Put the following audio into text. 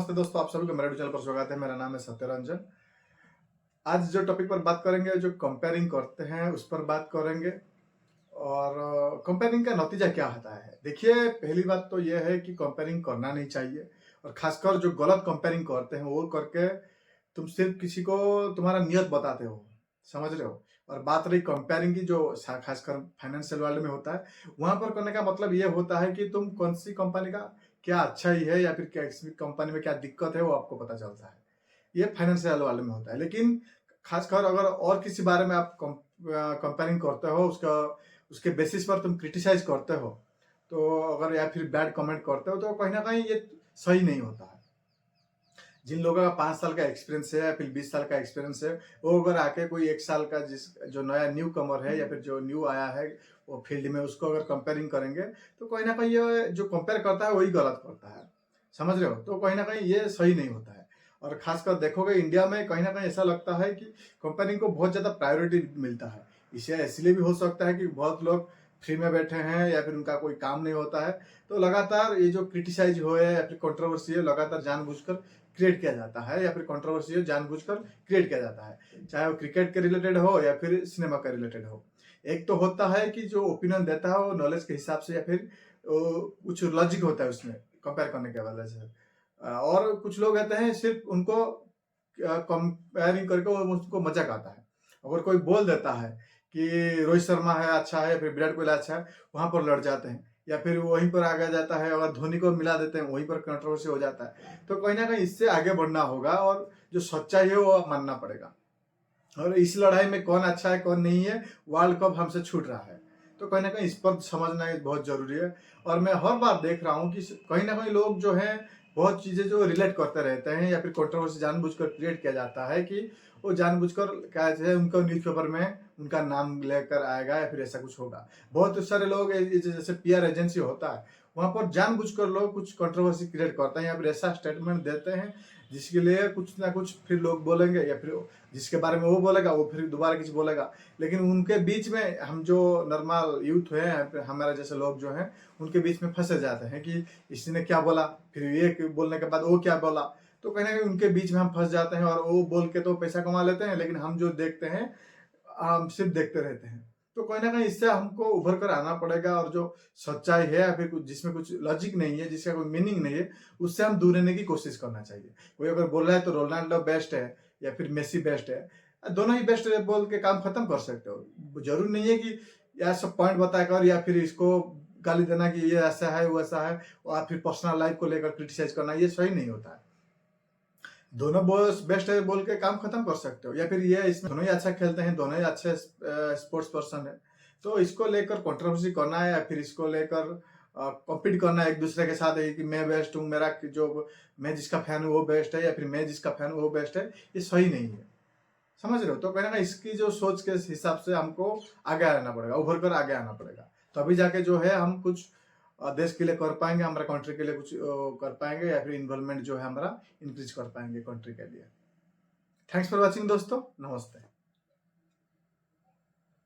नमस्ते दोस्तों, आप सभी को मेरे चैनल पर स्वागत है। मेरा नाम है सत्यरंजन। आज जो टॉपिक पर बात करेंगे, जो कंपेयरिंग करते हैं उस पर बात करेंगे। और कंपेयरिंग का नतीजा क्या होता है। देखिए, पहली बात तो यह है कि कंपेयरिंग करना नहीं चाहिए। और खासकर जो गलत कंपेयरिंग करते हैं वो करके तुम सिर्फ किसी को तुम्हारा नियत बताते हो, समझ रहे हो। और बात रही कंपेयरिंग की, जो खासकर फाइनेंशियल वर्ल्ड में होता है, वहां पर करने का मतलब ये होता है कि तुम कौन सी कंपनी का क्या अच्छा ही है या फिर किसी कंपनी में क्या दिक्कत है वो आपको पता चलता है। ये फाइनेंशियल वाले में होता है। लेकिन खासकर अगर और किसी बारे में आप कंपेयरिंग करते हो, उसका उसके बेसिस पर तुम क्रिटिसाइज करते हो, तो अगर या फिर बैड कमेंट करते हो, तो कहीं ना कहीं ये सही नहीं होता है। जिन लोगों का 5 साल का एक्सपीरियंस है या फिर 20 साल का एक्सपीरियंस है, वो अगर आके कोई 1 साल का जो नया न्यू कमर है या फिर जो न्यू आया है वो फील्ड में, उसको अगर कंपेयरिंग करेंगे, तो कहीं ना कहीं ये जो कंपेयर करता है वही गलत करता है, समझ रहे हो। तो कहीं ना कहीं ये सही नहीं होता है। और खासकर देखोगे इंडिया में कहीं ना कहीं ऐसा लगता है कि कंपेयरिंग को बहुत ज्यादा प्रायोरिटी मिलता है। इसे इसलिए भी हो सकता है कि बहुत लोग फ्री में बैठे हैं या फिर उनका कोई काम नहीं होता है, तो लगातार ये जो क्रिटिसाइज हो या फिर कंट्रोवर्सी है, लगातार जानबूझकर क्रिएट किया जाता है, या फिर कंट्रोवर्सी जानबूझकर क्रिएट किया जाता है, चाहे वो क्रिकेट के रिलेटेड हो या फिर सिनेमा के रिलेटेड हो। एक तो होता है कि जो ओपिनियन देता है वो नॉलेज के हिसाब से या फिर कुछ लॉजिक होता है उसमें कंपेयर करने के वजह से। और कुछ लोग कहते हैं सिर्फ उनको कंपेयरिंग करके वो उसको मजाक आता है। अगर कोई बोल देता है कि रोहित शर्मा है अच्छा है या फिर विराट कोहली अच्छा है, वहां पर लड़ जाते हैं। या फिर वहीं पर आगे जाता है, अगर धोनी को मिला देते हैं वहीं पर कंट्रोवर्सी हो जाता है। तो कहीं ना कहीं इससे आगे बढ़ना होगा और जो सच्चाई है वो मानना पड़ेगा। और इस लड़ाई में कौन अच्छा है कौन नहीं है, वर्ल्ड कप हमसे छूट रहा है। तो कहीं ना कहीं इस पर समझना बहुत जरूरी है। और मैं हर बार देख रहा हूँ कि कहीं ना कहीं लोग जो है बहुत चीजें जो रिलेट करते रहते हैं, या फिर कंट्रोवर्सी जानबूझकर क्रिएट किया जाता है कि वो जानबूझकर क्या है, उनका न्यूज़पेपर में उनका नाम लेकर आएगा या फिर ऐसा कुछ होगा। बहुत सारे लोग जैसे पीआर एजेंसी होता है, वहां पर जानबूझकर लोग कुछ कंट्रोवर्सी क्रिएट करते हैं या फिर ऐसा स्टेटमेंट देते हैं जिसके लिए कुछ ना कुछ फिर लोग बोलेंगे, या फिर जिसके बारे में वो बोलेगा वो फिर दोबारा किसी बोलेगा। लेकिन उनके बीच में हम जो नॉर्मल यूथ है, हमारे जैसे लोग जो हैं, उनके बीच में फंसे जाते हैं कि इसने क्या बोला, फिर ये बोलने के बाद वो क्या बोला। तो कहीं ना कहीं उनके बीच में हम फंस जाते हैं, और वो बोल के तो पैसा कमा लेते हैं, लेकिन हम जो देखते हैं हम सिर्फ देखते रहते हैं। तो कहीं ना कहीं इससे हमको उभर कर आना पड़ेगा, और जो सच्चाई है या फिर कुछ जिसमें कुछ लॉजिक नहीं है, जिसका कोई मीनिंग नहीं है, उससे हम दूर रहने की कोशिश करना चाहिए। कोई अगर बोल रहा है तो रोनाल्डो बेस्ट है या फिर मेसी बेस्ट है, दोनों ही बेस्ट है बोल के काम खत्म कर सकते हो। जरूरी नहीं है कि यार सब पॉइंट बताकर या फिर इसको गाली देना कि ये ऐसा है वो ऐसा है, और फिर पर्सनल लाइफ को लेकर क्रिटिसाइज करना, ये सही नहीं होता है। दोनों बॉस बेस्ट है बोल के काम खत्म कर सकते हो। या फिर ये इसमें दोनों ही अच्छा खेलते हैं, दोनों ही अच्छे स्पोर्ट्स पर्सन है, तो इसको लेकर कंट्रोवर्सी करना है या फिर इसको लेकर कॉम्पीट करना है एक दूसरे के साथ है कि मैं बेस्ट हूँ, मेरा जो मैं जिसका फैन हूँ वो बेस्ट है या फिर मैं जिसका फैन हूँ वो बेस्ट है, ये सही नहीं है, समझ रहे हो। तो कहना ना, इसकी जो सोच के हिसाब से हमको आगे आना पड़ेगा, उभर कर आगे आना पड़ेगा। तभी जाके जो है हम कुछ देश के लिए कर पाएंगे, हमारा कंट्री के लिए कुछ कर पाएंगे, या फिर इन्वॉल्वमेंट जो है हमारा इंक्रीज कर पाएंगे कंट्री के लिए। थैंक्स फॉर वॉचिंग दोस्तों, नमस्ते।